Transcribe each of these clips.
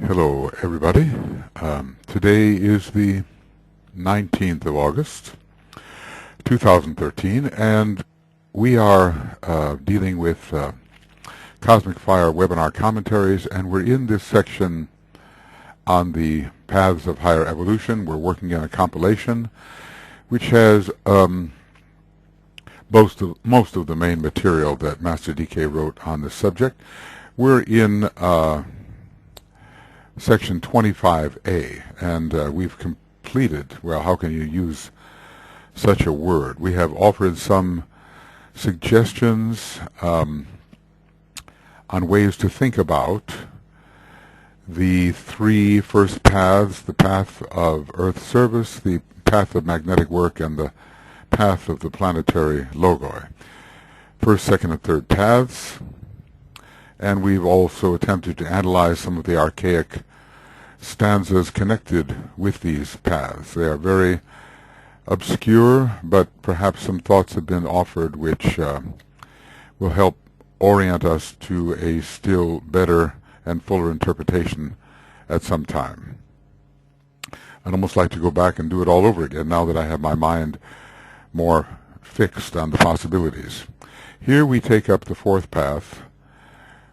Hello, everybody. Today is the 19th of August, 2013, and we are dealing with Cosmic Fire webinar commentaries, and we're in this section on the paths of higher evolution. We're working on a compilation which has most of the main material that Master DK wrote on this subject. We're in Section 25A, and we've completed, well, how can you use such a word? We have offered some suggestions on ways to think about the three first paths: the path of Earth service, the path of magnetic work, and the path of the planetary logoi. First, second, and third paths. And we've also attempted to analyze some of the archaic stanzas connected with these paths. They are very obscure, but perhaps some thoughts have been offered which will help orient us to a still better and fuller interpretation at some time. I'd almost like to go back and do it all over again now that I have my mind more fixed on the possibilities. Here we take up the fourth path,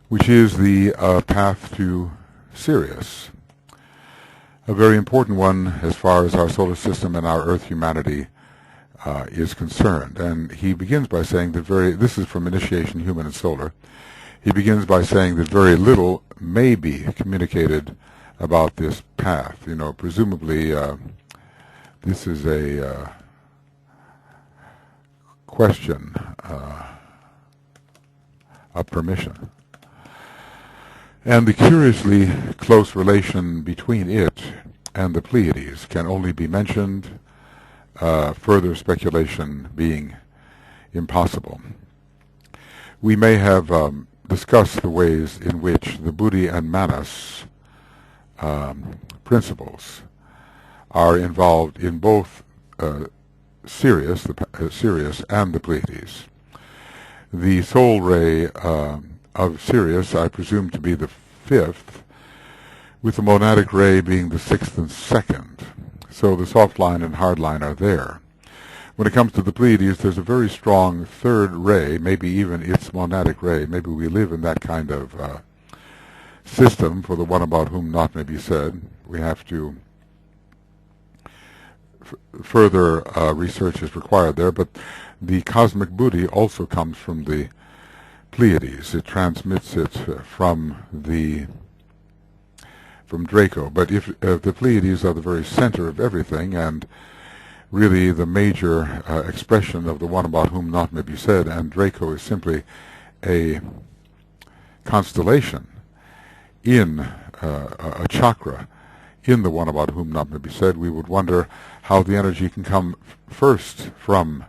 which is the path to Sirius, a very important one as far as our solar system and our Earth humanity is concerned. And he begins by saying that this is from Initiation Human and Solar. He begins by saying that very little may be communicated about this path. You know, presumably this is a question of permission. And the curiously close relation between it and the Pleiades can only be mentioned, further speculation being impossible. We may have discussed the ways in which the Buddhi and Manas principles are involved in both Sirius and the Pleiades. The soul ray of Sirius I presume to be the fifth, with the monadic ray being the sixth and second. So the soft line and hard line are there. When it comes to the Pleiades, there's a very strong third ray, maybe even its monadic ray. Maybe we live in that kind of system for the one about whom naught may be said. We have to further research is required there, but the cosmic Buddhi also comes from the Pleiades. It transmits it from Draco. But if the Pleiades are the very center of everything, and really the major expression of the one about whom naught may be said, and Draco is simply a constellation in a chakra in the one about whom naught may be said, we would wonder how the energy can come first from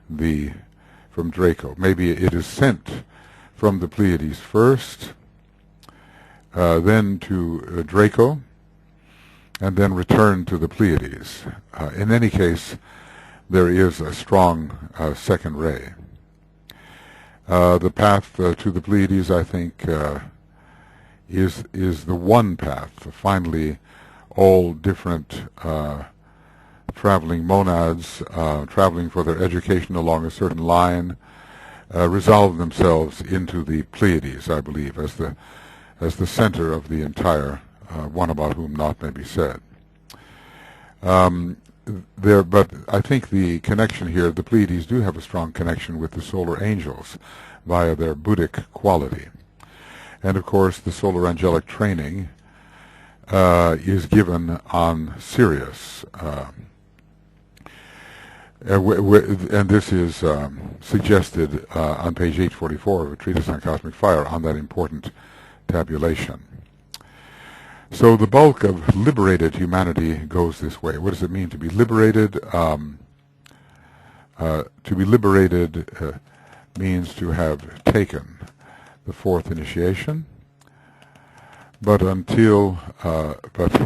Draco. Maybe it is sent from the Pleiades first, then to Draco, and then return to the Pleiades. In any case, there is a strong second ray. The path to the Pleiades, I think, is the one path. Finally, all different traveling monads, traveling for their education along a certain line, resolve themselves into the Pleiades, I believe, as the center of the entire one about whom naught may be said. But I think the connection here, the Pleiades do have a strong connection with the solar angels via their Buddhic quality. And of course, the solar angelic training is given on Sirius. And this is suggested on page 844 of A Treatise on Cosmic Fire on that important tabulation. So the bulk of liberated humanity goes this way. What does it mean to be liberated? To be liberated means to have taken the fourth initiation, but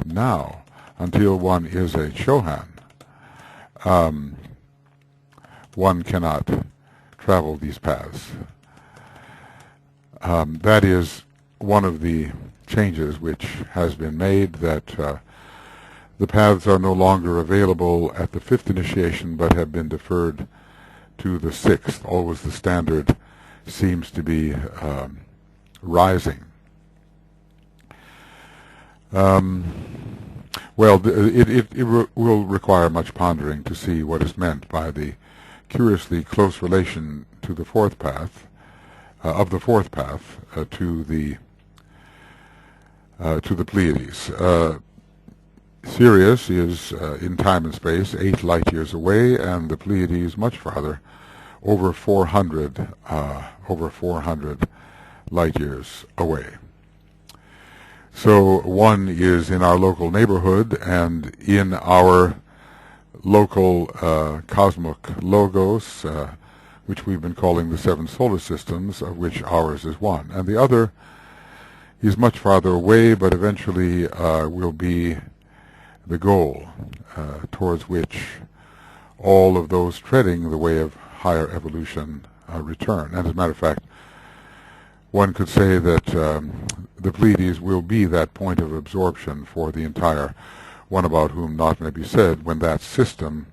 now, until one is a Chohan, one cannot travel these paths. That is one of the changes which has been made, that the paths are no longer available at the fifth initiation but have been deferred to the sixth. Always the standard seems to be rising. Well, it will require much pondering to see what is meant by the curiously close relation to the fourth path, of the fourth path, to the Pleiades. Sirius is in time and space 8 light years away, and the Pleiades much farther, over 400 light years away. So one is in our local neighborhood, and in our local cosmic logos, which we've been calling the 7 solar systems, of which ours is one. And the other is much farther away, but eventually will be the goal towards which all of those treading the way of higher evolution return. And as a matter of fact, one could say that the Pleiades will be that point of absorption for the entire one about whom naught may be said, when that system,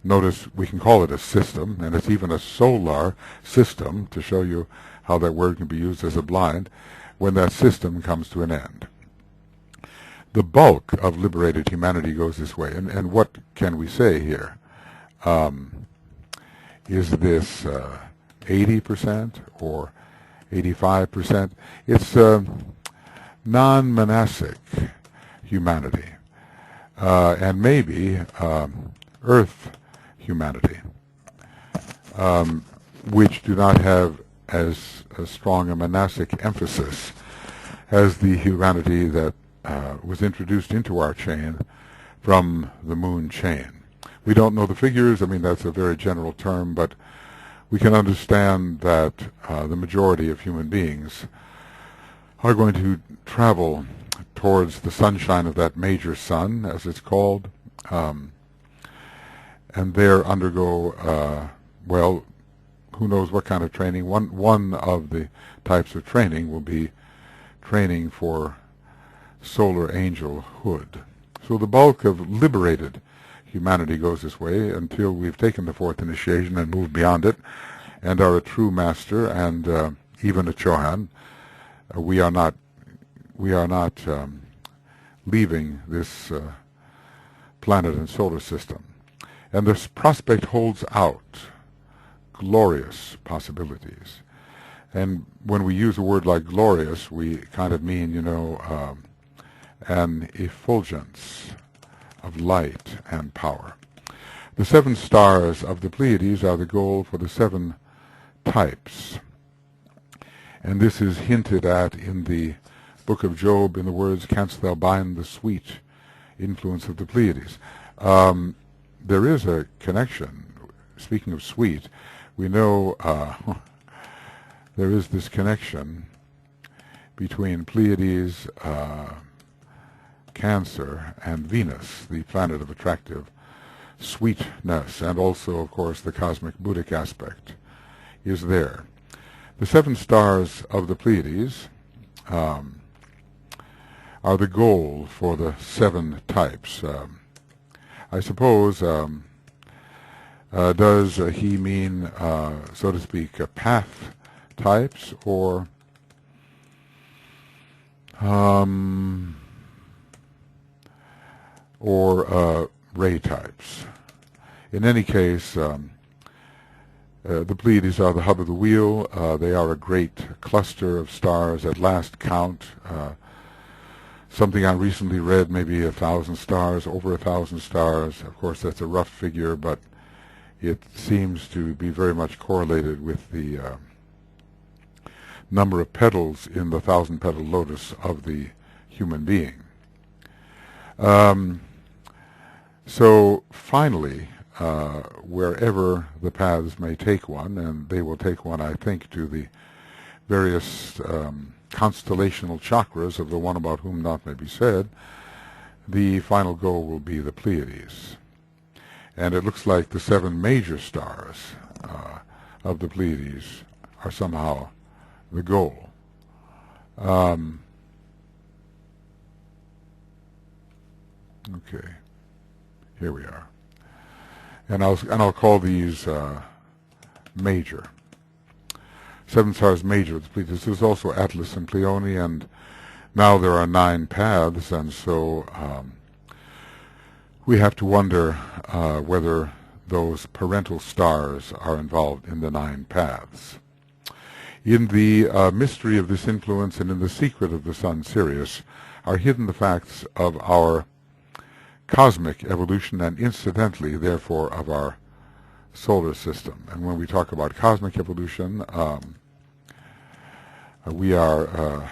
notice we can call it a system, and it's even a solar system, to show you how that word can be used as a blind, when that system comes to an end. The bulk of liberated humanity goes this way, and what can we say here? Is this 80% or 85%? It's non-monastic humanity, and maybe Earth humanity, which do not have as strong a monastic emphasis as the humanity that was introduced into our chain from the moon chain. We don't know the figures. I mean, that's a very general term, but we can understand that the majority of human beings are going to travel towards the sunshine of that major sun, as it's called, and there undergo, well, who knows what kind of training. One of the types of training will be training for solar angelhood. So the bulk of liberated humanity goes this way until we've taken the fourth initiation and moved beyond it and are a true master and even a Chohan. We are not leaving this planet and solar system. And this prospect holds out glorious possibilities. And when we use a word like glorious, we kind of mean, an effulgence of light and power. The 7 stars of the Pleiades are the goal for the 7 types. And this is hinted at in the book of Job in the words, "Canst thou bind the sweet influence of the Pleiades?" There is a connection. Speaking of sweet, we know there is this connection between Pleiades, Cancer, and Venus, the planet of attractive sweetness, and also, of course, the cosmic Buddhic aspect is there. The 7 stars of the Pleiades are the goal for the 7 types. I suppose, does he mean, so to speak, path types, or ray types? In any case, the Pleiades are the hub of the wheel. They are a great cluster of stars at last count. Something I recently read, maybe 1,000 stars, over 1,000 stars. Of course, that's a rough figure, but it seems to be very much correlated with the number of petals in the 1,000-petal lotus of the human being. So finally, wherever the paths may take one, and they will take one, I think, to the various constellational chakras of the one about whom naught may be said, the final goal will be the Pleiades. And it looks like the 7 major stars of the Pleiades are somehow the goal. Okay, here we are. And I'll call these major. 7 stars major with the Pleiades. There's also Atlas and Pleione, and now there are 9 paths, and so we have to wonder whether those parental stars are involved in the 9 paths. In the mystery of this influence and in the secret of the sun Sirius are hidden the facts of our cosmic evolution and incidentally, therefore, of our solar system. And when we talk about cosmic evolution, we are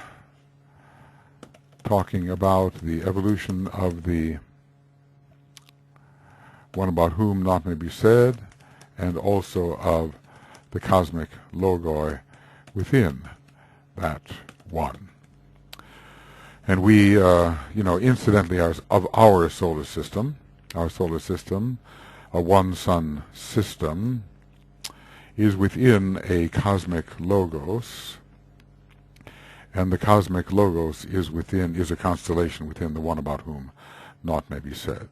talking about the evolution of the one about whom not may be said, and also of the cosmic logoi within that one. And we, incidentally, of our solar system, a one-sun system, is within a cosmic logos, and the cosmic logos is a constellation within the one about whom naught may be said.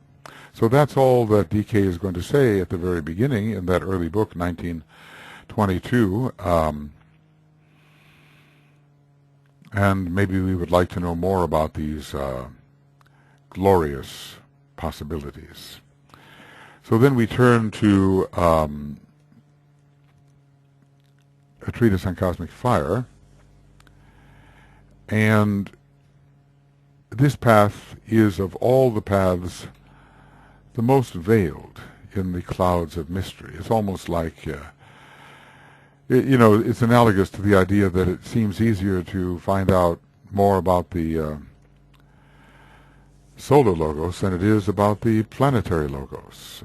So that's all that DK is going to say at the very beginning in that early book, 1922. And maybe we would like to know more about these glorious possibilities. So then we turn to a treatise on cosmic fire. And this path is, of all the paths, the most veiled in the clouds of mystery. It's almost like, it's analogous to the idea that it seems easier to find out more about the solar logos than it is about the planetary logos.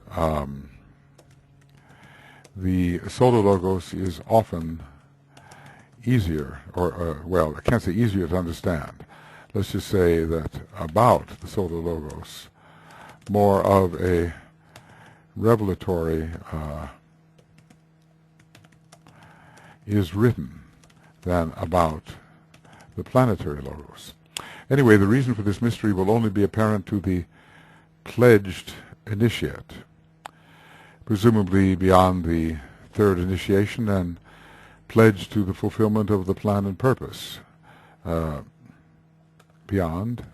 The solar logos is often easier, I can't say easier to understand. Let's just say that about the solar logos, more of a revelatory is written than about the planetary logos. Anyway, the reason for this mystery will only be apparent to the pledged initiate, presumably beyond the 3rd initiation and pledged to the fulfillment of the plan and purpose beyond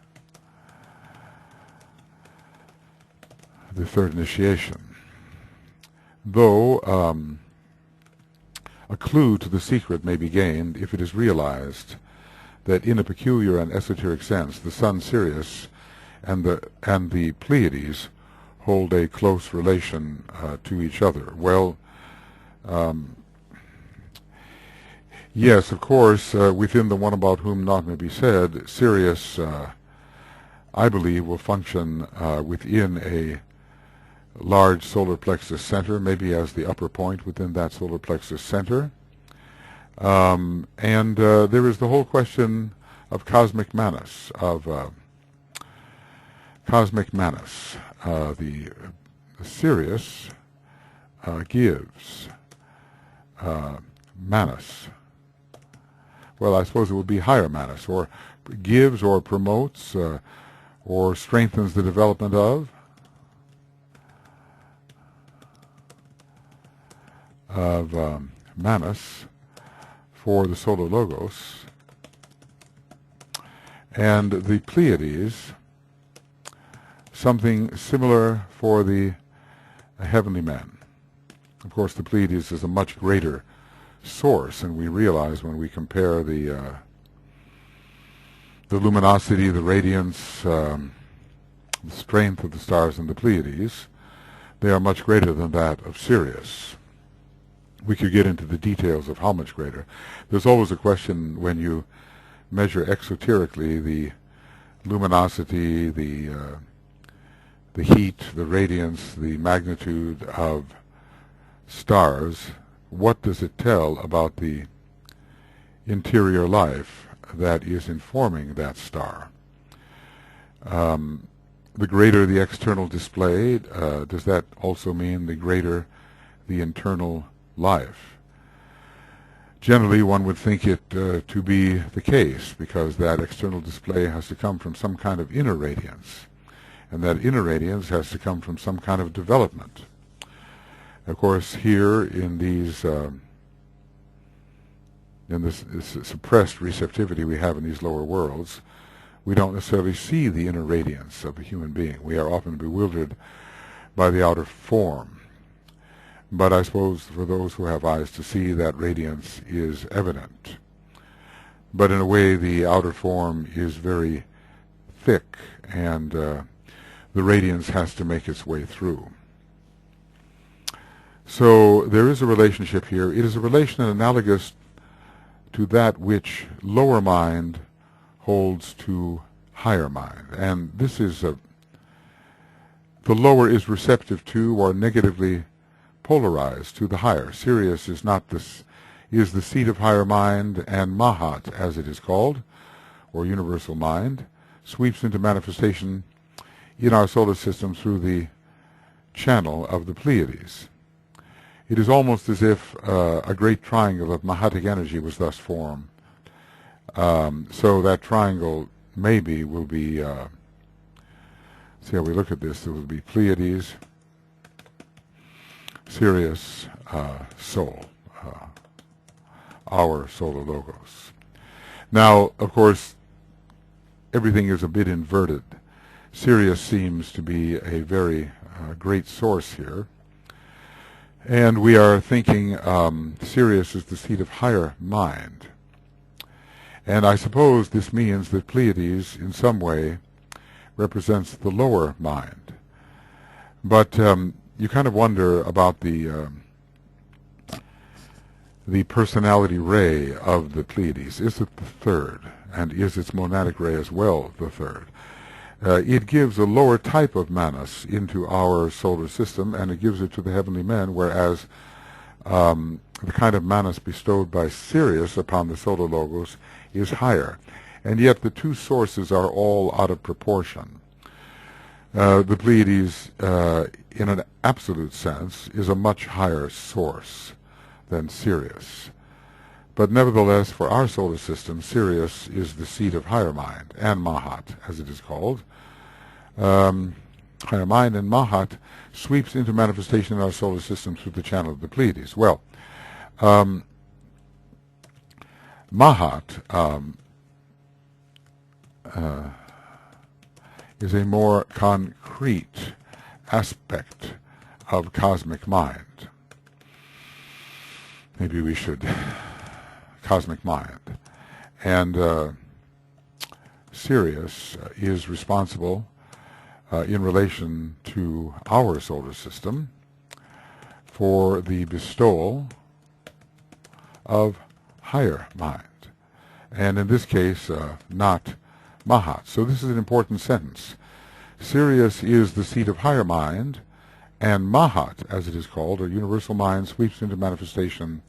the 3rd initiation. Though a clue to the secret may be gained if it is realized that in a peculiar and esoteric sense the sun Sirius and the Pleiades hold a close relation to each other. Well, yes, of course, within the one about whom naught may be said, Sirius, I believe, will function within a large solar plexus center, maybe as the upper point within that solar plexus center. And there is the whole question of cosmic manus, the Sirius gives manus. Well, I suppose it would be higher manus, or gives or promotes or strengthens the development of manus for the solar logos, and the Pleiades something similar for the heavenly men. Of course, the Pleiades is a much greater source, and we realize when we compare the luminosity, the radiance, the strength of the stars in the Pleiades, they are much greater than that of Sirius. We could get into the details of how much greater. There's always a question when you measure exoterically the luminosity, the heat, the radiance, the magnitude of stars. What does it tell about the interior life that is informing that star? The greater the external display, does that also mean the greater the internal life? Generally, one would think it to be the case, because that external display has to come from some kind of inner radiance. and that inner radiance has to come from some kind of development. Of course, here in these in this suppressed receptivity we have in these lower worlds, we don't necessarily see the inner radiance of the human being. We are often bewildered by the outer form. But I suppose for those who have eyes to see, that radiance is evident. But in a way, the outer form is very thick, and the radiance has to make its way through. So there is a relationship here. It is a relation analogous to that which lower mind holds to higher mind. And this is the lower is receptive to or negatively polarized to the higher. Sirius is not this, is the seat of higher mind, and Mahat, as it is called, or universal mind, sweeps into manifestation in our solar system through the channel of the Pleiades. It is almost as if a great triangle of Mahatic energy was thus formed. So that triangle maybe will be, see how we look at this, there will be Pleiades, Sirius, Sol, our solar logos. Now, of course, everything is a bit inverted. Sirius seems to be a very great source here. And we are thinking Sirius is the seat of higher mind. And I suppose this means that Pleiades, in some way, represents the lower mind. But you kind of wonder about the personality ray of the Pleiades. Is it the third? And is its monadic ray as well the third? It gives a lower type of manas into our solar system, and it gives it to the heavenly men, whereas the kind of manas bestowed by Sirius upon the solar logos is higher. And yet the two sources are all out of proportion. The Pleiades, in an absolute sense, is a much higher source than Sirius. But nevertheless, for our solar system, Sirius is the seat of higher mind, and Mahat, as it is called. Higher mind and Mahat sweeps into manifestation in our solar system through the channel of the Pleiades. Well, Mahat is a more concrete aspect of cosmic mind. Maybe we should... cosmic mind. And Sirius is responsible in relation to our solar system for the bestowal of higher mind. And in this case, not Mahat. So this is an important sentence. Sirius is the seat of higher mind, and Mahat, as it is called, or universal mind, sweeps into manifestation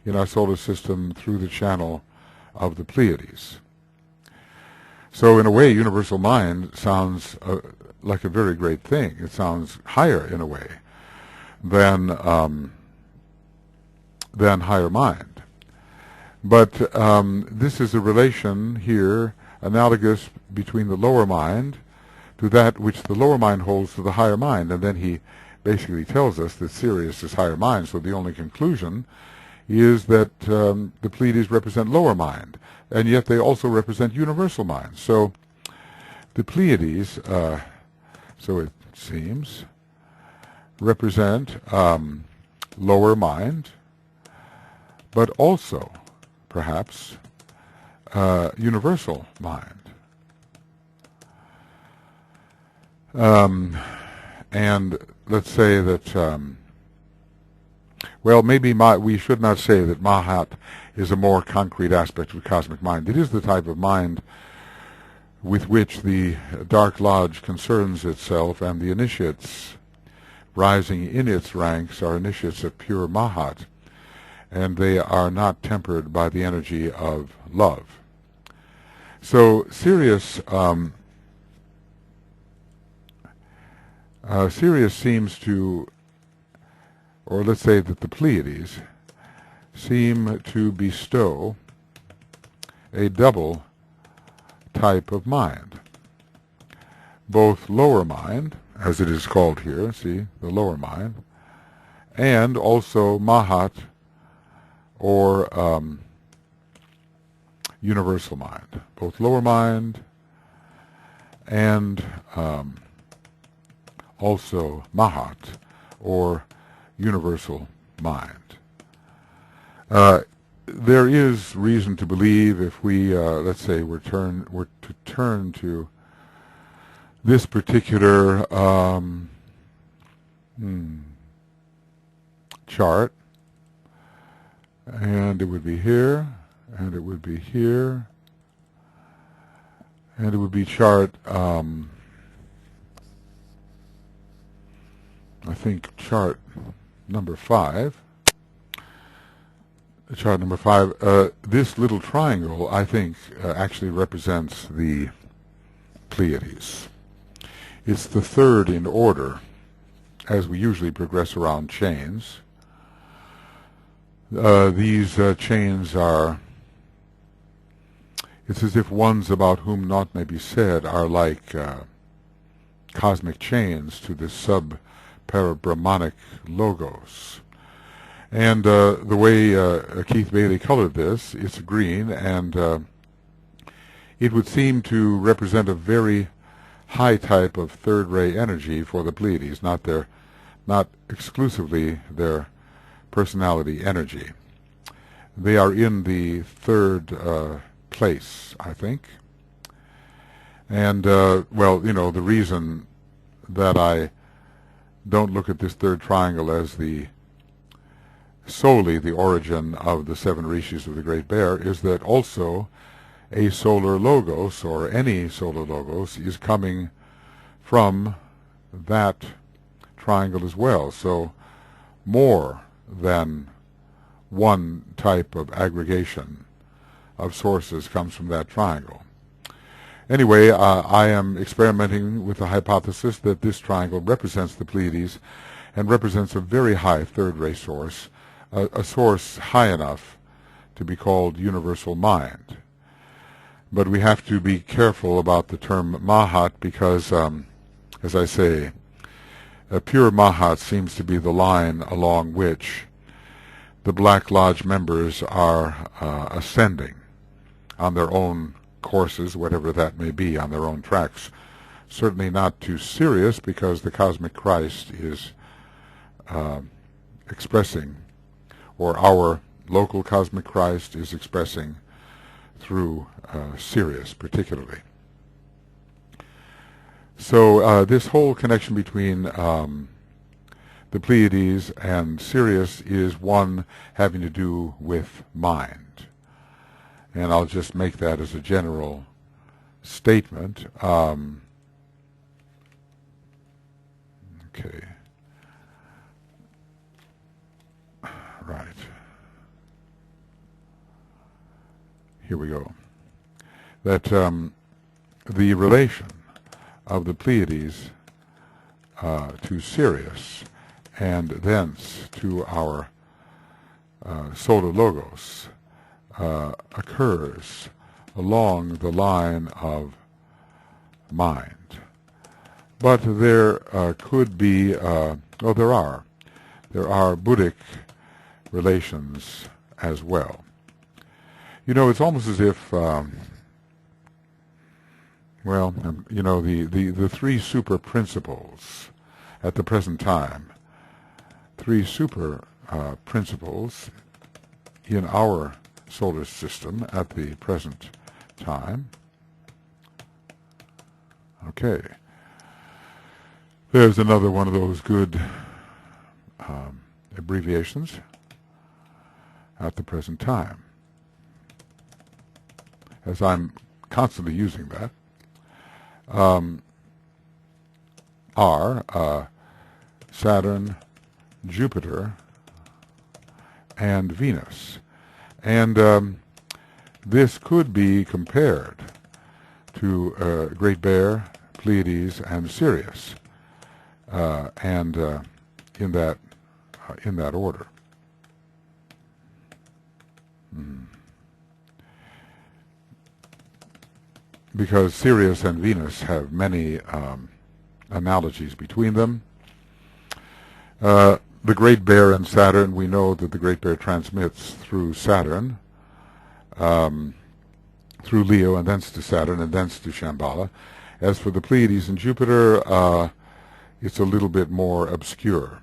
in our solar system through the channel of the Pleiades. So in a way, universal mind sounds like a very great thing. It sounds higher in a way than higher mind. But this is a relation here analogous between the lower mind to that which the lower mind holds to the higher mind. And then he basically tells us that Sirius is higher mind, so the only conclusion is that the Pleiades represent lower mind, and yet they also represent universal mind. So the Pleiades, so it seems, represent lower mind, but also, perhaps, universal mind. And let's say that, well, maybe we should not say that Mahat is a more concrete aspect of cosmic mind. It is the type of mind with which the Dark Lodge concerns itself, and the initiates rising in its ranks are initiates of pure Mahat, and they are not tempered by the energy of love. So Sirius, Sirius seems to, or let's say that the Pleiades seem to bestow a double type of mind. both lower mind, as it is called here, see, the lower mind, and also Mahat, or universal mind, both lower mind and also Mahat, or universal mind. There is reason to believe, if we, let's say, were to turn to this particular chart, and it would be here, and it would be here, and it would be chart, I think chart number 5. Chart number 5. This little triangle, I think, actually represents the Pleiades. It's the third in order, as we usually progress around chains. These chains are, it's as if ones about whom naught may be said are like cosmic chains to the sub-parabrahmanic logos. And the way Keith Bailey colored this, it's green, and it would seem to represent a very high type of third-ray energy for the Pleiades, not exclusively their personality energy. They are in the third place, I think. And, well, you know, the reason that I don't look at this third triangle as solely the origin of the 7 rishis of the Great Bear is that also a solar logos, or any solar logos, is coming from that triangle as well. So more than one type of aggregation of sources comes from that triangle. Anyway, I am experimenting with the hypothesis that this triangle represents the Pleiades and represents a very high third-ray source, a source high enough to be called universal mind. But we have to be careful about the term Mahat because, as I say, a pure Mahat seems to be the line along which the Black Lodge members are ascending on their own courses, whatever that may be, on their own tracks. Certainly not to Sirius, because the Cosmic Christ is expressing, or our local Cosmic Christ is expressing through Sirius particularly. So this whole connection between the Pleiades and Sirius is one having to do with mind. And I'll just make that as a general statement. Okay. Right. Here we go. That the relation of the Pleiades to Sirius, and thence to our solar logos, occurs along the line of mind. But there could be, there are Buddhic relations as well. You know, it's almost as if, you know, the 3 super principles at the present time, 3 super principles in our solar system at the present time. Okay. There's another one of those good abbreviations at the present time, as I'm constantly using that. Are Saturn, Jupiter, and Venus. And this could be compared to Great Bear, Pleiades, and Sirius, and in that order. because Sirius and Venus have many analogies between them. The Great Bear and Saturn, we know that the Great Bear transmits through Saturn, through Leo, and thence to Saturn, and thence to Shambhala. As for the Pleiades and Jupiter, it's a little bit more obscure.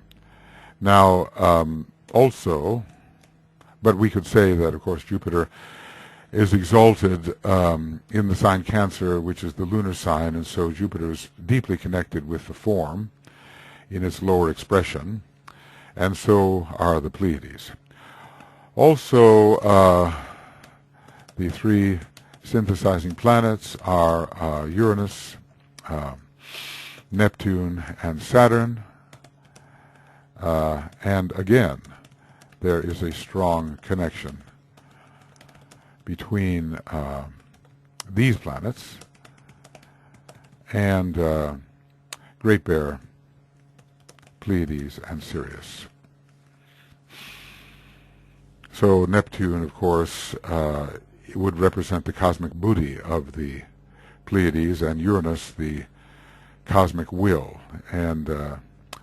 Now, also, but we could say that, of course, Jupiter is exalted in the sign Cancer, which is the lunar sign, and so Jupiter is deeply connected with the form in its lower expression, and so are the Pleiades. Also, the three synthesizing planets are Uranus, Neptune, and Saturn. And again, there is a strong connection between these planets and Great Bear, Pleiades, and Sirius. So Neptune, of course, would represent the cosmic booty of the Pleiades, and Uranus the cosmic will, and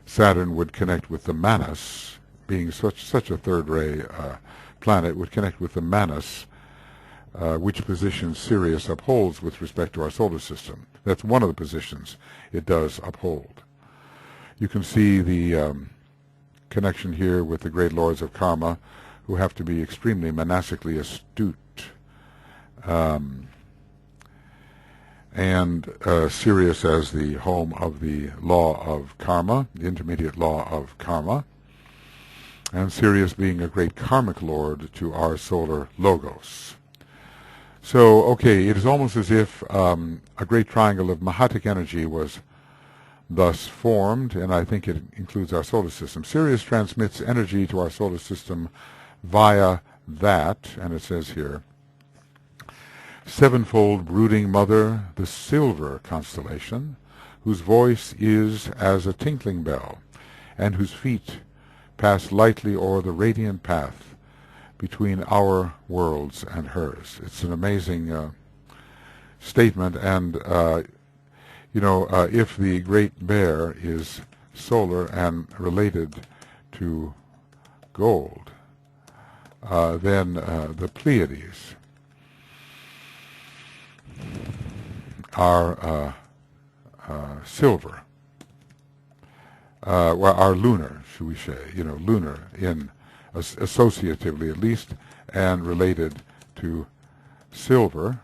Saturn would connect with the Manas, being such a third-ray planet, would connect with the Manas, which position Sirius upholds with respect to our solar system. That's one of the positions it does uphold. You can see the connection here with the great lords of karma, who have to be extremely monastically astute. And Sirius as the home of the law of karma, the intermediate law of karma, and Sirius being a great karmic lord to our solar logos. So, okay, it is almost as if a great triangle of Mahatic energy was thus formed, and I think it includes our solar system. Sirius transmits energy to our solar system via that, and it says here, sevenfold brooding mother, the silver constellation, whose voice is as a tinkling bell, and whose feet pass lightly o'er the radiant path between our worlds and hers. It's an amazing statement, and if the Great Bear is solar and related to gold, then the Pleiades are silver, are lunar, should we say, lunar in associatively at least, and related to silver,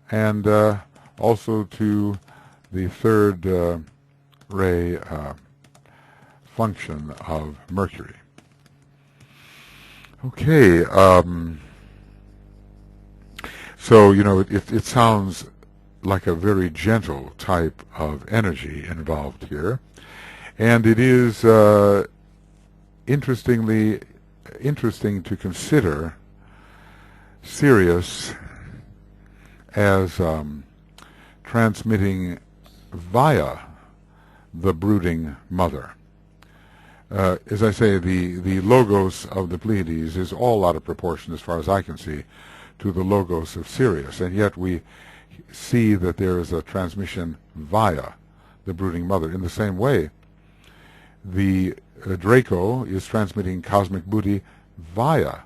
and also to the third ray function of Mercury. Okay, so, it sounds like a very gentle type of energy involved here, and it is interesting to consider Sirius as transmitting via the brooding mother. As I say, the logos of the Pleiades is all out of proportion, as far as I can see, to the logos of Sirius, and yet we see that there is a transmission via the brooding mother. In the same way, the Draco is transmitting cosmic booty via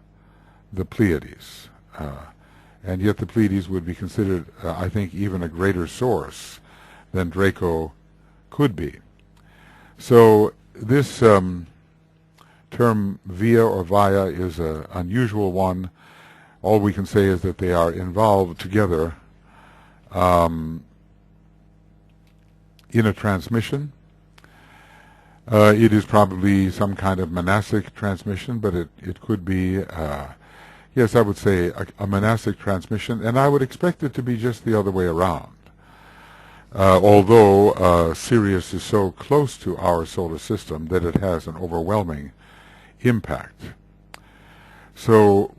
the Pleiades, and yet the Pleiades would be considered, I think, even a greater source than Draco could be. So this term via or via is an unusual one. All we can say is that they are involved together in a transmission. It is probably some kind of monastic transmission, but it could be, yes, I would say a monastic transmission, and I would expect it to be just the other way around. Although Sirius is so close to our solar system that it has an overwhelming impact. So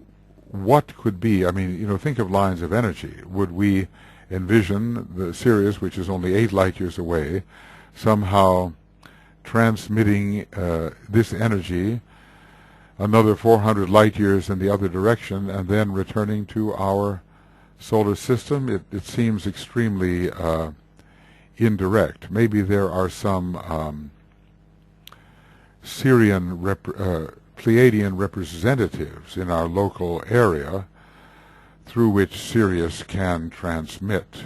what could be, think of lines of energy. Would we envision the Sirius, which is only 8 light years away, somehow transmitting this energy another 400 light years in the other direction and then returning to our solar system, it seems extremely indirect. Maybe there are some Pleiadian representatives in our local area through which Sirius can transmit.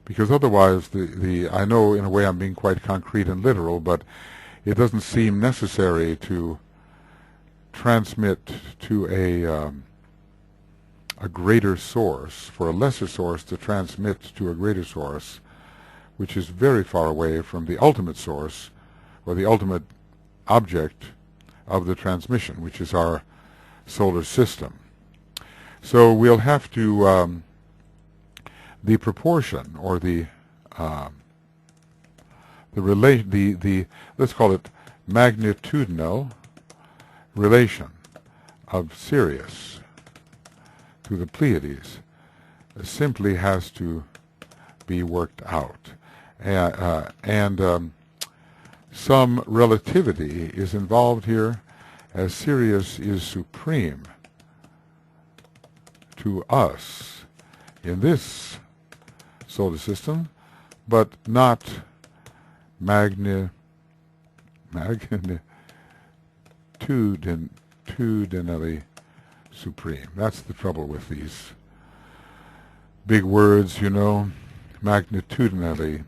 Because otherwise, I know in a way I'm being quite concrete and literal, but it doesn't seem necessary to transmit to a greater source, for a lesser source to transmit to a greater source, which is very far away from the ultimate source, or the ultimate object of the transmission, which is our solar system. So we'll have to, the proportion, or let's call it magnitudinal relation of Sirius to the Pleiades simply has to be worked out. And some relativity is involved here, as Sirius is supreme to us in this solar system, but not magnitudinally supreme. That's the trouble with these big words, you know, magnitudinally.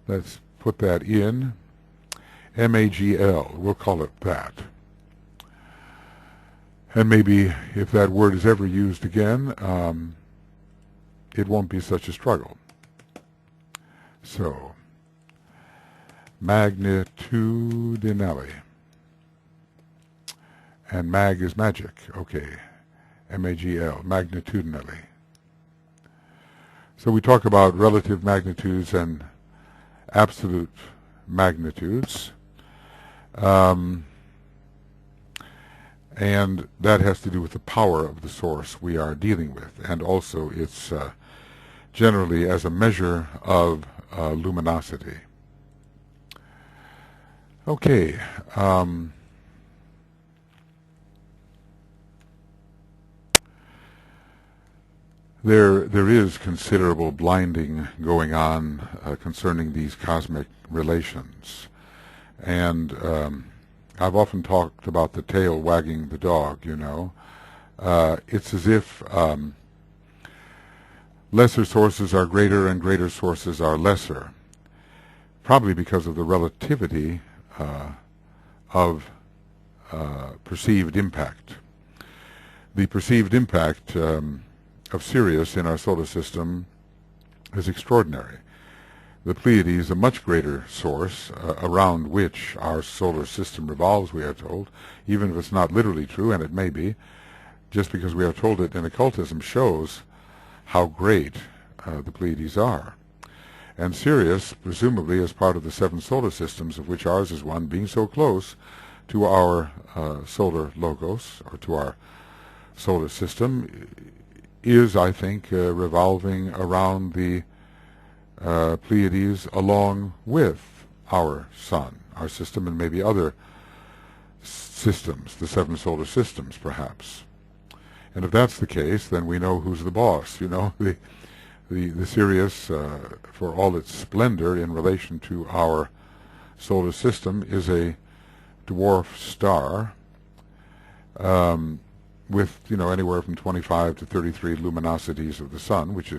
Let's put that in. M-A-G-L, we'll call it that. And maybe if that word is ever used again, it won't be such a struggle. So, magnitudinally. And mag is magic. Okay. M-A-G-L, magnitudinally. So we talk about relative magnitudes and absolute magnitudes. And that has to do with the power of the source we are dealing with. And also it's generally as a measure of luminosity. Okay. There is considerable blinding going on concerning these cosmic relations. And I've often talked about the tail wagging the dog, you know. It's as if lesser sources are greater and greater sources are lesser, probably because of the relativity of perceived impact. The perceived impact of Sirius in our solar system is extraordinary. The Pleiades, a much greater source around which our solar system revolves, we are told, even if it's not literally true, and it may be, just because we are told it in occultism shows how great the Pleiades are. And Sirius, presumably as part of the 7 solar systems, of which ours is one, being so close to our solar logos, or to our solar system, is, I think, revolving around the Pleiades along with our sun, our system, and maybe other systems, the 7 solar systems, perhaps. And if that's the case, then we know who's the boss. You know, the Sirius, for all its splendor in relation to our solar system, is a dwarf star with, you know, anywhere from 25 to 33 luminosities of the sun, which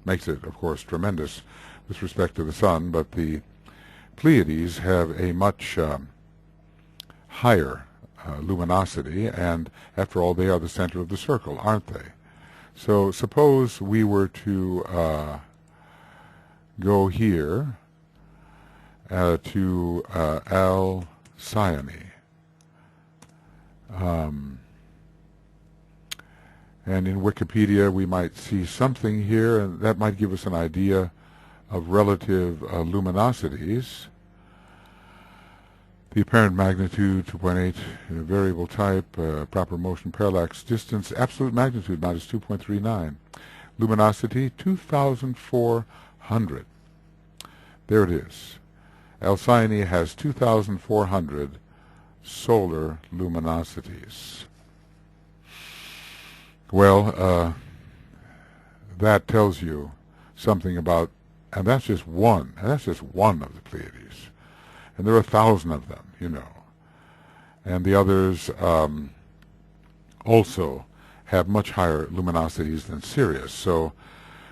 makes it, of course, tremendous with respect to the sun. But the Pleiades have a much higher luminosity, and after all, they are the center of the circle, aren't they? So suppose we were to go here to Alcyone. And in Wikipedia we might see something here, and that might give us an idea of relative luminosities. The apparent magnitude, 2.8, variable type, proper motion, parallax, distance, absolute magnitude, minus 2.39. Luminosity, 2,400. There it is. Alcyone has 2,400 solar luminosities. Well, that tells you something about, and that's just one of the Pleiades. And there are 1,000 of them, you know. And the others also have much higher luminosities than Sirius. So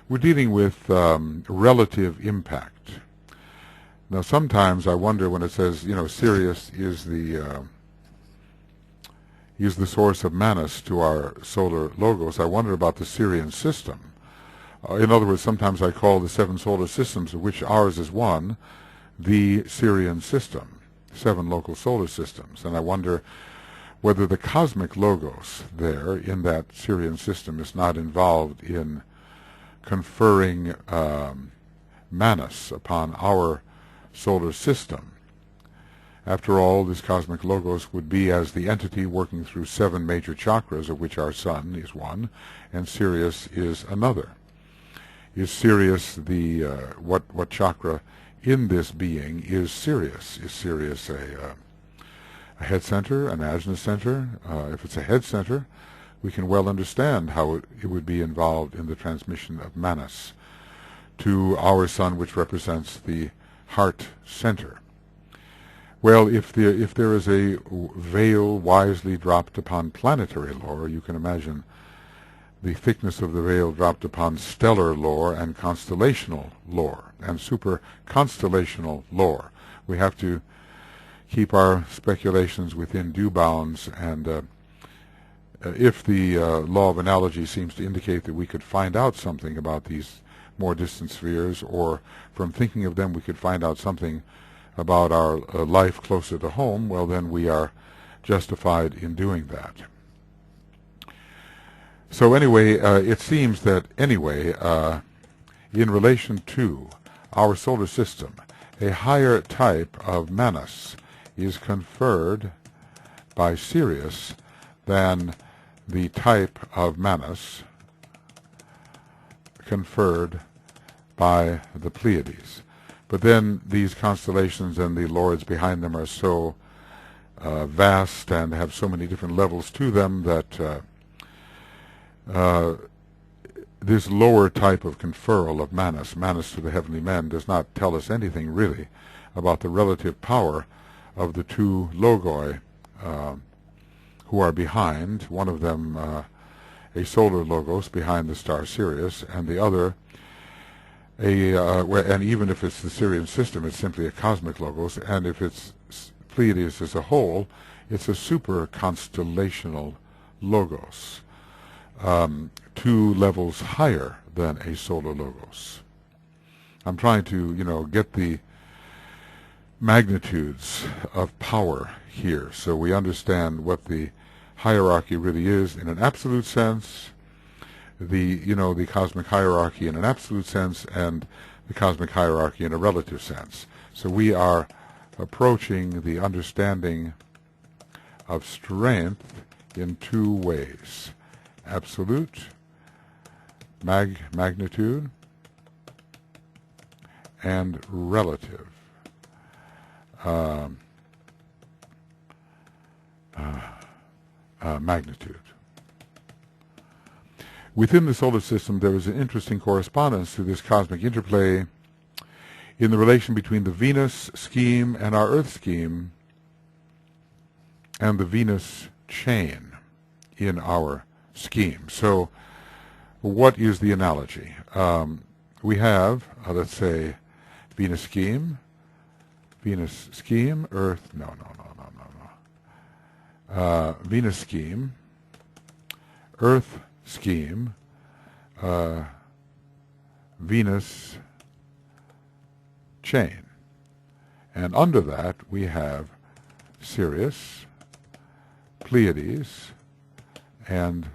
we're dealing with relative impact. Now sometimes I wonder when it says, you know, Sirius is the source of Manus to our solar logos, I wonder about the Sirian system. In other words, sometimes I call the 7 solar systems, of which ours is one, the Sirian system, 7 local solar systems. And I wonder whether the cosmic logos there in that Sirian system is not involved in conferring Manus upon our solar system. After all, this cosmic logos would be as the entity working through 7 major chakras, of which our sun is one, and Sirius is another. Is Sirius the what chakra in this being is Sirius? Is Sirius a head center, an ajna center? If it's a head center, we can well understand how it would be involved in the transmission of Manus to our sun, which represents the heart center. Well, if there is a veil wisely dropped upon planetary lore, you can imagine the thickness of the veil dropped upon stellar lore and constellational lore and super constellational lore. We have to keep our speculations within due bounds, and if the law of analogy seems to indicate that we could find out something about these more distant spheres, or from thinking of them we could find out something about our life closer to home, well, then we are justified in doing that. So anyway, it seems that anyway, in relation to our solar system, a higher type of Manus is conferred by Sirius than the type of Manus conferred by the Pleiades. But then these constellations and the lords behind them are so vast and have so many different levels to them that this lower type of conferral of Manus to the heavenly men, does not tell us anything really about the relative power of the 2 logoi who are behind, one of them a solar logos behind the star Sirius, and the other and even if it's the Sirian system, it's simply a cosmic logos, and if it's Pleiades as a whole, it's a super constellational logos, 2 levels higher than a solar logos. I'm trying to, get the magnitudes of power here, so we understand what the hierarchy really is in an absolute sense, the cosmic hierarchy in an absolute sense, and the cosmic hierarchy in a relative sense. So we are approaching the understanding of strength in 2 ways: absolute magnitude and relative magnitude. Within the solar system, there is an interesting correspondence to this cosmic interplay in the relation between the Venus scheme and our Earth scheme, and the Venus chain in our scheme. So what is the analogy? We have, let's say, Venus scheme, Earth, Venus scheme, Earth scheme, Venus chain. And under that we have Sirius, Pleiades, and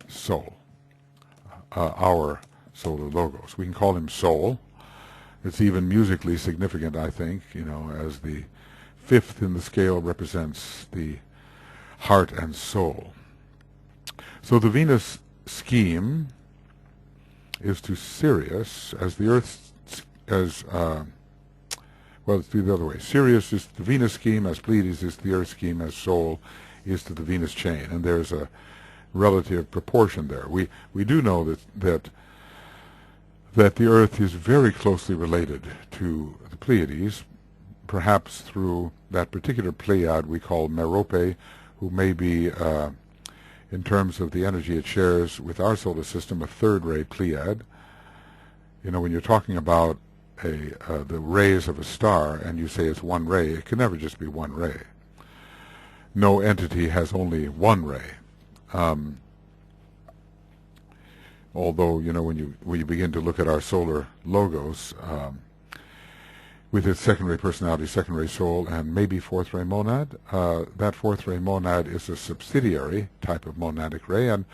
Sol, our solar logos. We can call him Sol. It's even musically significant, I think, as the 5th in the scale represents the heart and soul. So the Venus scheme is to Sirius as the Earth, it's the other way. Sirius is the Venus scheme, as Pleiades is the Earth scheme, as Sol is to the Venus chain, and there's a relative proportion there. We do know that that the Earth is very closely related to the Pleiades, perhaps through that particular Pleiad we call Merope, who may be, in terms of the energy it shares with our solar system, a third-ray Pleiad. You know, when you're talking about the rays of a star and you say it's one ray, it can never just be one ray. No entity has only one ray. Although, you know, when you begin to look at our solar logos, with its second-ray personality, second-ray soul, and maybe fourth-ray monad, that fourth-ray monad is a subsidiary type of monadic ray, and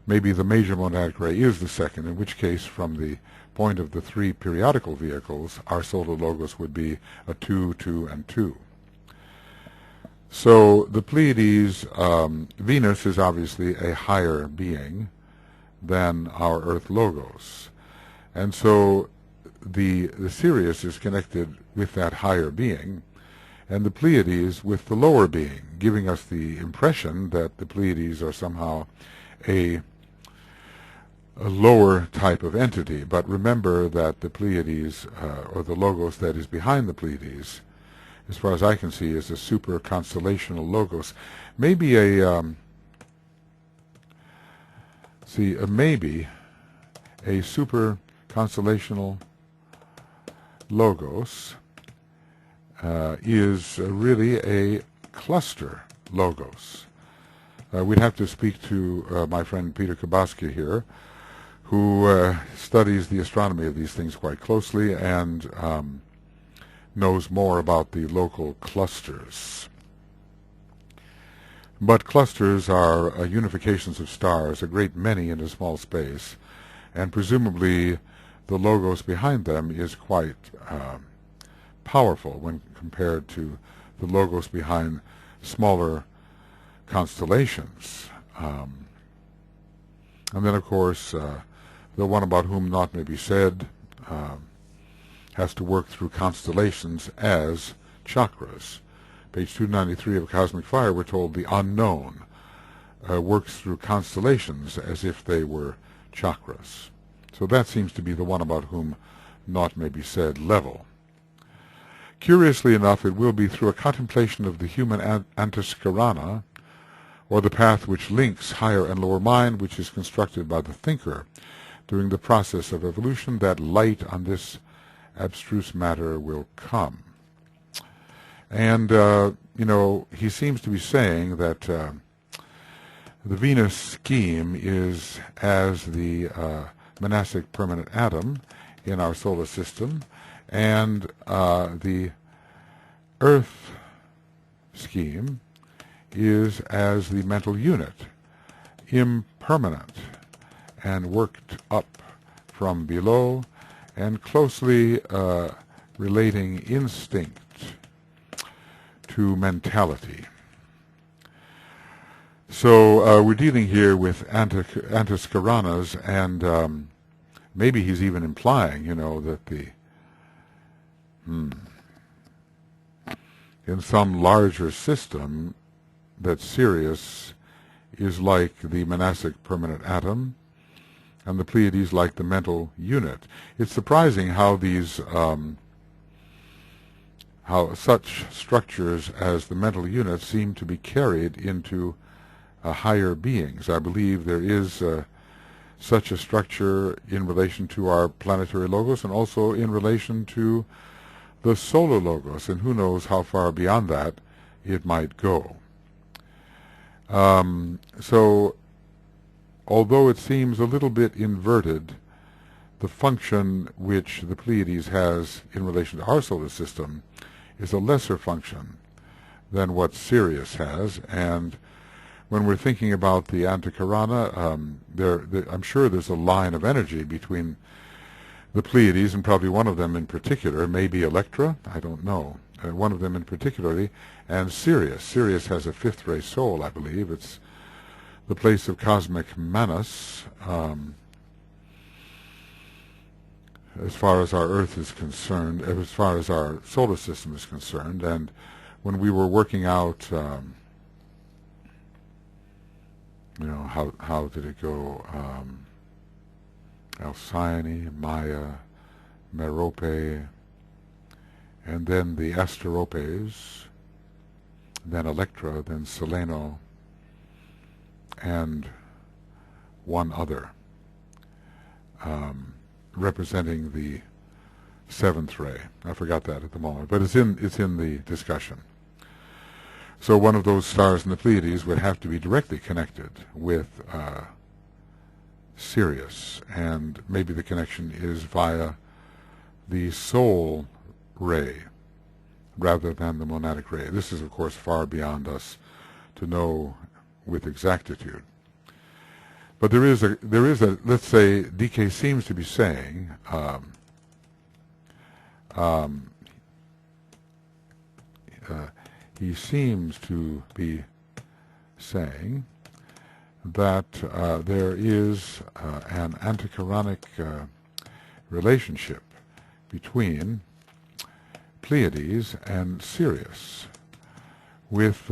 maybe the major monadic ray is the second, in which case, from the point of the three periodical vehicles, our solar logos would be a 2, 2, and 2. So the Pleiades, Venus is obviously a higher being than our Earth logos. And so the Sirius is connected with that higher being, and the Pleiades with the lower being, giving us the impression that the Pleiades are somehow a lower type of entity. But remember that the Pleiades, or the logos that is behind the Pleiades, as far as I can see, is a super constellational logos. Maybe maybe a super constellational logos is really a cluster logos. We'd have to speak to my friend Peter Kabaska here, who studies the astronomy of these things quite closely and knows more about the local clusters. But clusters are unifications of stars, a great many in a small space, and presumably the logos behind them is quite powerful when compared to the logos behind smaller constellations. And then, of course, the one about whom naught may be said has to work through constellations as chakras. Page 293 of Cosmic Fire, we're told the unknown works through constellations as if they were chakras. So that seems to be the one about whom naught may be said level. Curiously enough, it will be through a contemplation of the human antaskarana, or the path which links higher and lower mind, which is constructed by the thinker during the process of evolution, that light on this abstruse matter will come. And, you know, he seems to be saying that the Venus scheme is as the monastic permanent atom in our solar system, and the Earth scheme is as the mental unit, impermanent, and worked up from below, and closely relating instinct to mentality. So we're dealing here with antaskaranas, and maybe he's even implying, you know, that the in some larger system that Sirius is like the monastic permanent atom, and the Pleiades like the mental unit. It's surprising how these how such structures as the mental unit seem to be carried into higher beings. I believe there is such a structure in relation to our planetary logos, and also in relation to the solar logos, and who knows how far beyond that it might go. So, although it seems a little bit inverted, the function which the Pleiades has in relation to our solar system is a lesser function than what Sirius has. And when we're thinking about the Antakarana, I'm sure there's a line of energy between the Pleiades, and probably one of them in particular, maybe Electra, I don't know, one of them in particularly, and Sirius. Sirius has a fifth ray soul, I believe. It's the place of cosmic manas, as far as our Earth is concerned, as far as our solar system is concerned. And when we were working out, you know, how did it go? Alcyone, Maya, Merope, and then the Asteropes, then Electra, then Seleno, and one other, representing the seventh ray. I forgot that at the moment, but it's in the discussion. So one of those stars in the Pleiades would have to be directly connected with Sirius, and maybe the connection is via the soul ray rather than the monadic ray. This is, of course, far beyond us to know with exactitude. But there is a let's say DK seems to be saying he seems to be saying that there is an antichironic relationship between Pleiades and Sirius, with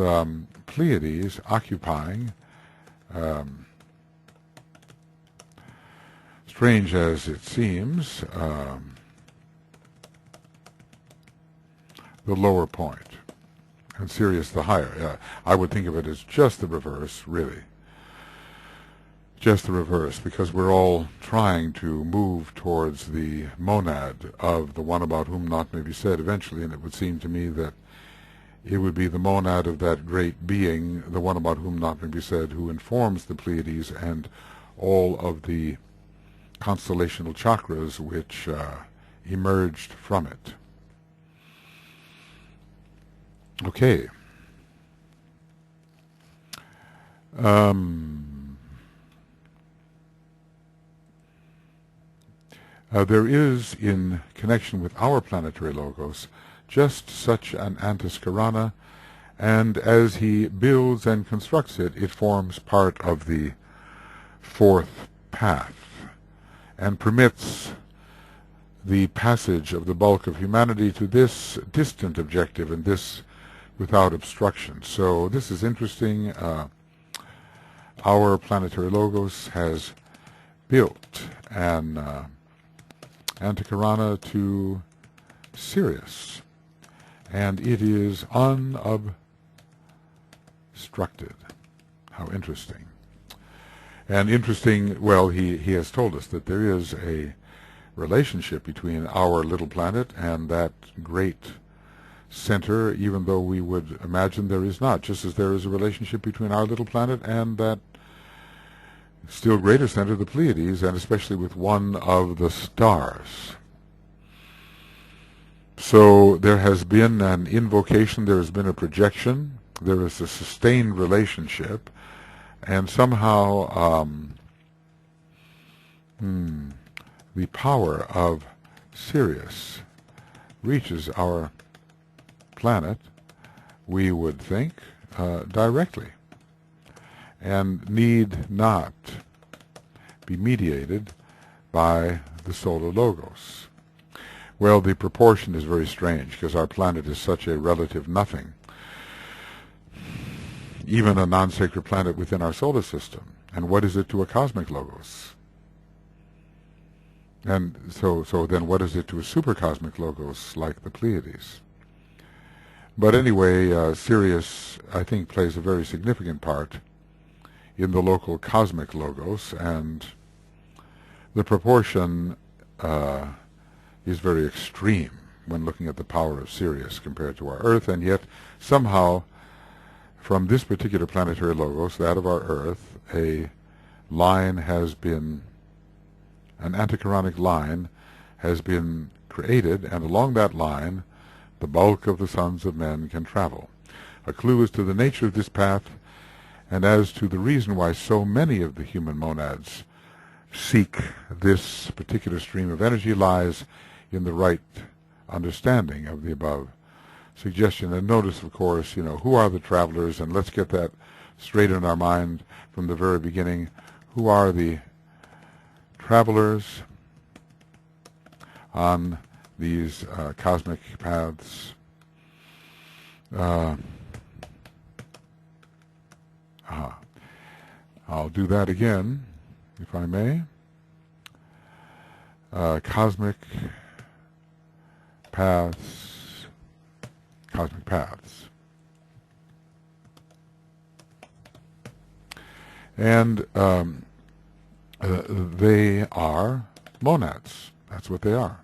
Pleiades occupying, strange as it seems, the lower point, and Sirius the higher. I would think of it as just the reverse, really. Just the reverse, because we're all trying to move towards the monad of the one about whom naught may be said eventually, and it would seem to me that it would be the monad of that great being, the one about whom naught may be said, who informs the Pleiades and all of the constellational chakras which emerged from it. Okay. There is, in connection with our planetary logos, just such an antiskirana, and as he builds and constructs it, it forms part of the fourth path, and permits the passage of the bulk of humanity to this distant objective, and this without obstruction. So this is interesting. Our planetary logos has built an antichirana to Sirius, and it is unobstructed. How interesting. And interesting, well, he has told us that there is a relationship between our little planet and that great center, even though we would imagine there is not, just as there is a relationship between our little planet and that still greater center, the Pleiades, and especially with one of the stars. So there has been an invocation, there has been a projection, there is a sustained relationship, and somehow the power of Sirius reaches our planet, we would think, directly, and need not be mediated by the solar logos. Well, the proportion is very strange, because our planet is such a relative nothing, even a non-sacred planet within our solar system. And what is it to a cosmic logos? And so then what is it to a supercosmic logos like the Pleiades? But anyway, Sirius, I think, plays a very significant part in the local cosmic logos, and the proportion is very extreme when looking at the power of Sirius compared to our Earth, and yet somehow from this particular planetary logos, that of our Earth, a line has been, an antichironic line has been created, and along that line the bulk of the sons of men can travel. A clue as to the nature of this path, and as to the reason why so many of the human monads seek this particular stream of energy, lies in the right understanding of the above suggestion. And notice, of course, who are the travelers, and let's get that straight in our mind from the very beginning. Who are the travelers on these cosmic paths? I'll do that again, if I may. cosmic paths, cosmic paths. And they are monads. That's what they are.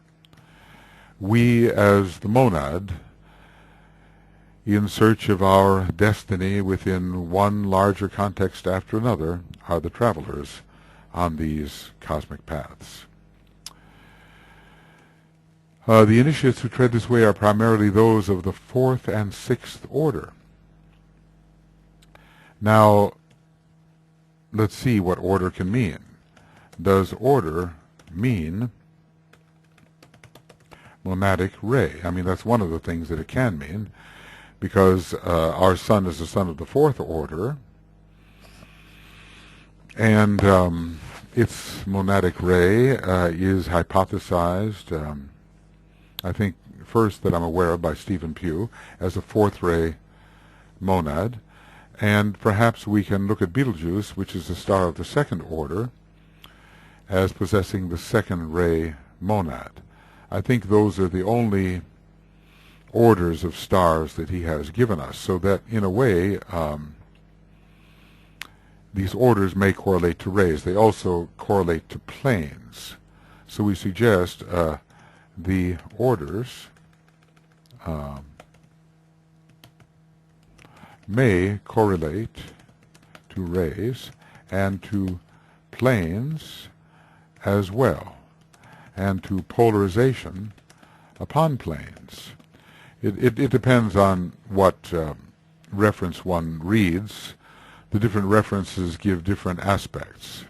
We, as the monad, in search of our destiny within one larger context after another, are the travelers on these cosmic paths. The initiates who tread this way are primarily those of the fourth and sixth order. Now, let's see what order can mean. Does order mean monadic ray? I mean, that's one of the things that it can mean, because our sun is the sun of the fourth order, and its monadic ray is hypothesized, I think first that I'm aware of by Stephen Pugh, as a fourth ray monad. And perhaps we can look at Betelgeuse, which is the star of the second order, as possessing the second ray monad. I think those are the only orders of stars that he has given us, so that in a way these orders may correlate to rays. They also correlate to planes. So we suggest the orders may correlate to rays and to planes as well, and to polarization upon planes. It depends on what reference one reads. The different references give different aspects.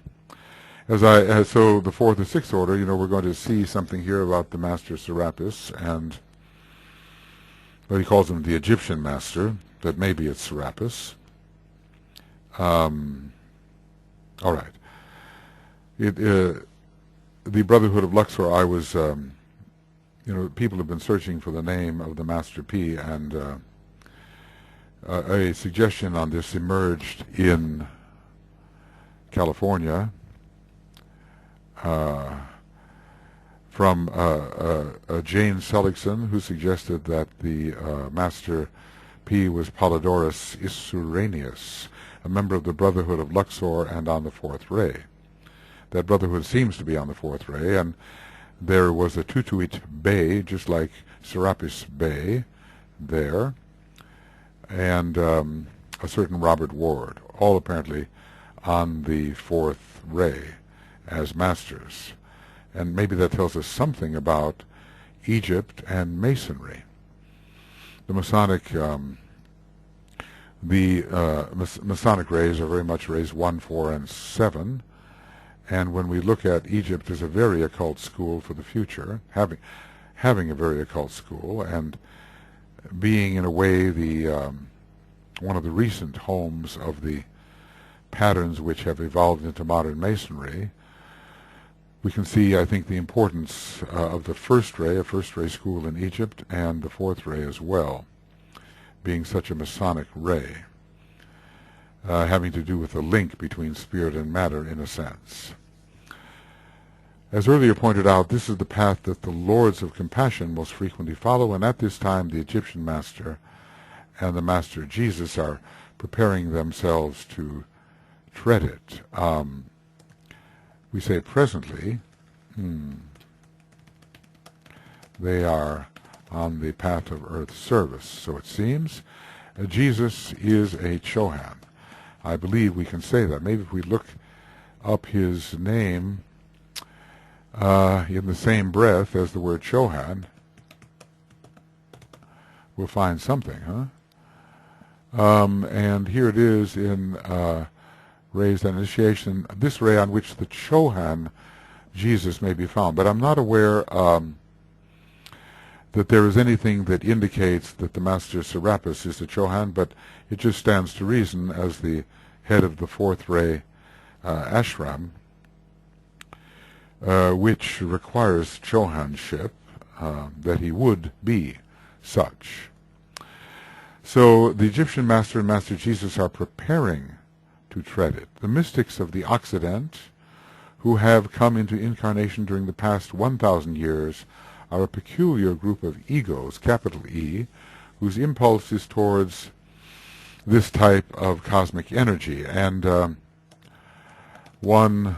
So the fourth and sixth order, we're going to see something here about the Master Serapis, and he calls him the Egyptian Master, but maybe it's Serapis. All right. The Brotherhood of Luxor, I was, people have been searching for the name of the Master P, and a suggestion on this emerged in California from Jane Seligson, who suggested that the Master P was Polydorus Isuranius, a member of the Brotherhood of Luxor and on the fourth ray. That brotherhood seems to be on the fourth ray, and there was a Tutuit Bey, just like Serapis Bey, there, and a certain Robert Ward, all apparently on the fourth ray as masters. And maybe that tells us something about Egypt and Masonry. The Masonic Masonic rays are very much rays 1, 4, and 7. And when we look at Egypt as a very occult school for the future, having a very occult school, and being in a way the one of the recent homes of the patterns which have evolved into modern Masonry, we can see, I think, the importance of the first ray, a first ray school in Egypt, and the fourth ray as well, being such a Masonic ray, having to do with the link between spirit and matter in a sense. As earlier pointed out, this is the path that the Lords of Compassion most frequently follow, and at this time the Egyptian Master and the Master Jesus are preparing themselves to tread it. We say presently, they are on the path of earth service, so it seems. Jesus is a Chohan. I believe we can say that. Maybe if we look up his name in the same breath as the word Chohan, we'll find something, huh? And here it is in Rays and Initiation, this ray on which the Chohan Jesus may be found. But I'm not aware that there is anything that indicates that the Master Serapis is the Chohan, but it just stands to reason as the head of the fourth ray ashram, which requires Chohanship, that he would be such. So the Egyptian Master and Master Jesus are preparing to tread it. The mystics of the Occident, who have come into incarnation during the past 1,000 years are a peculiar group of egos, capital E, whose impulse is towards this type of cosmic energy. And one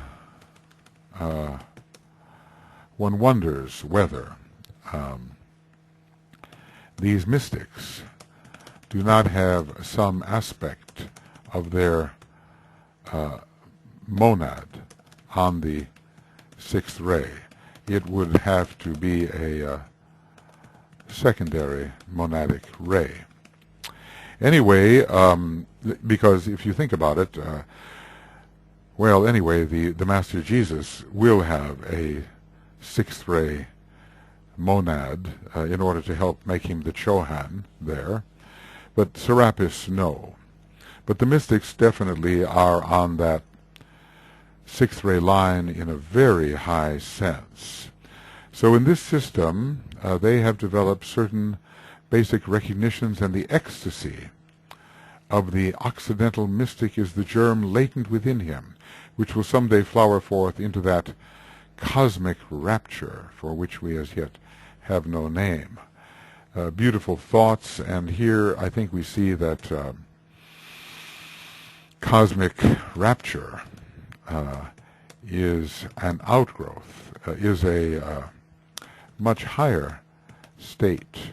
wonders whether these mystics do not have some aspect of their monad on the sixth ray. It would have to be a secondary monadic ray. Anyway, because if you think about it, well, anyway, the Master Jesus will have a sixth ray monad in order to help make him the Chohan there. But Serapis, no. But the mystics definitely are on that sixth ray line in a very high sense. So in this system, they have developed certain basic recognitions, and the ecstasy of the Occidental mystic is the germ latent within him, which will someday flower forth into that cosmic rapture for which we as yet have no name. Beautiful thoughts, and here I think we see that cosmic rapture is an outgrowth, is a much higher state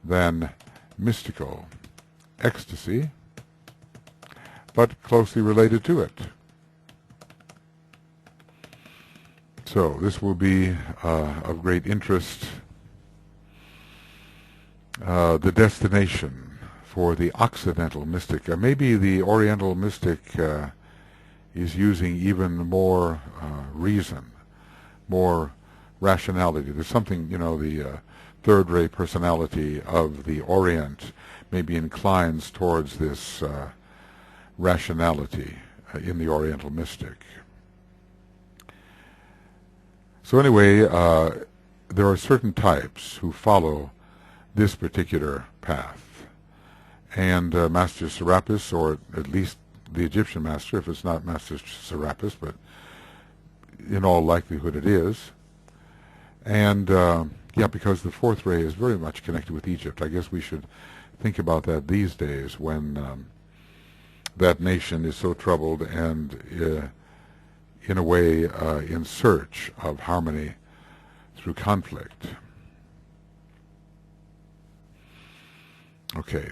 than mystical ecstasy, but closely related to it. So this will be of great interest. The destination for the Occidental mystic. Maybe the Oriental mystic is using even more reason, more rationality. There's something, the third-ray personality of the Orient maybe inclines towards this rationality in the Oriental mystic. So anyway, there are certain types who follow this particular path. And Master Serapis, or at least the Egyptian master, if it's not Master Serapis, but in all likelihood it is. And because the fourth ray is very much connected with Egypt. I guess we should think about that these days when that nation is so troubled and in a way in search of harmony through conflict. Okay.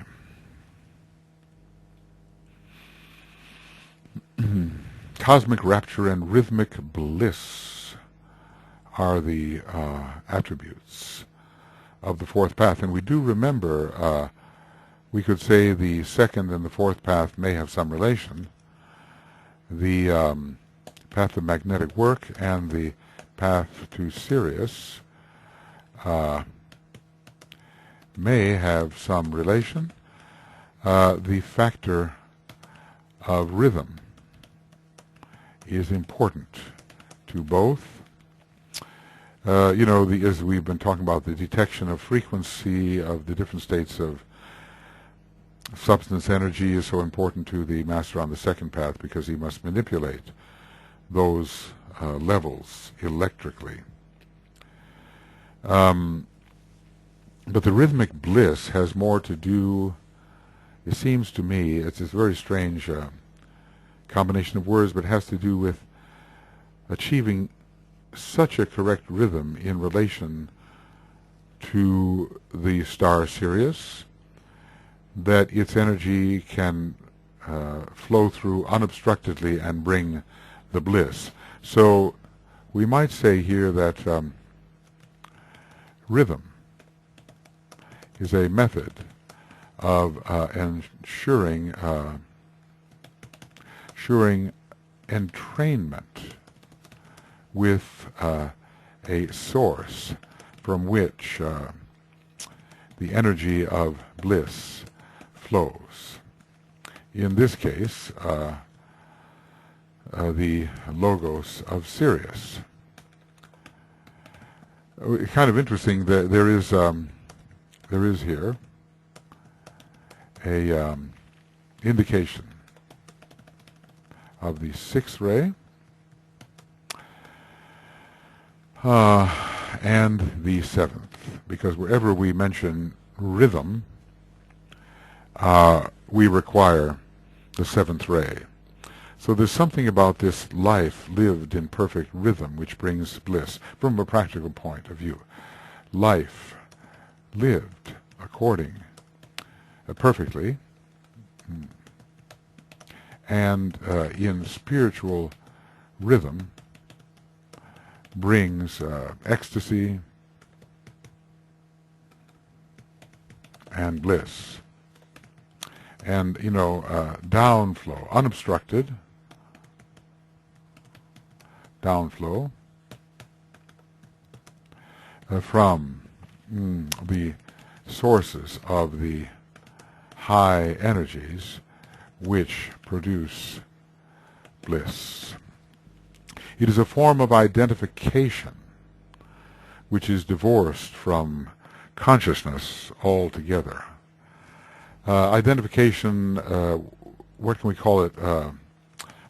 Cosmic rapture and rhythmic bliss are the attributes of the fourth path. And we do remember, we could say the second and the fourth path may have some relation. The path of magnetic work and the path to Sirius may have some relation. The factor of rhythm is important to both. As we've been talking about, the detection of frequency of the different states of substance energy is so important to the master on the second path, because he must manipulate those levels electrically. But the rhythmic bliss has more to do, it seems to me, it's this very strange combination of words, but it has to do with achieving such a correct rhythm in relation to the star Sirius that its energy can flow through unobstructedly and bring the bliss. So we might say here that rhythm is a method of ensuring entrainment with a source from which the energy of bliss flows. In this case, the logos of Sirius. Kind of interesting that there is here a indication of the sixth ray and the seventh, because wherever we mention rhythm, we require the seventh ray. So there's something about this life lived in perfect rhythm which brings bliss from a practical point of view. Life lived according perfectly and in spiritual rhythm brings ecstasy and bliss. And, downflow, unobstructed downflow from the sources of the high energies which produce bliss. It is a form of identification which is divorced from consciousness altogether. Identification, what can we call it?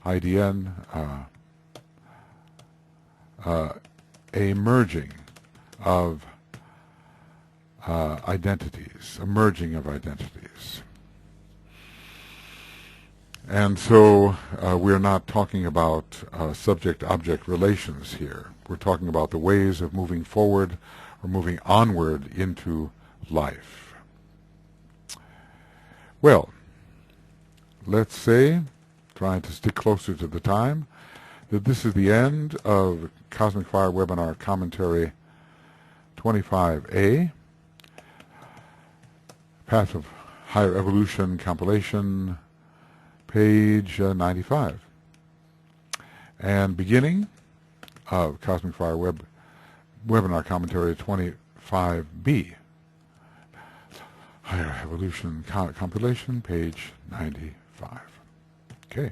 IDN, a merging of identities, a merging of identities. And so we're not talking about subject-object relations here. We're talking about the ways of moving forward or moving onward into life. Well, let's say, trying to stick closer to the time, that this is the end of Cosmic Fire Webinar Commentary 25A, Path of Higher Evolution Compilation, page 95. And beginning of Cosmic Fire Webinar Commentary 25B, Higher Evolution Compilation, page 95. Okay.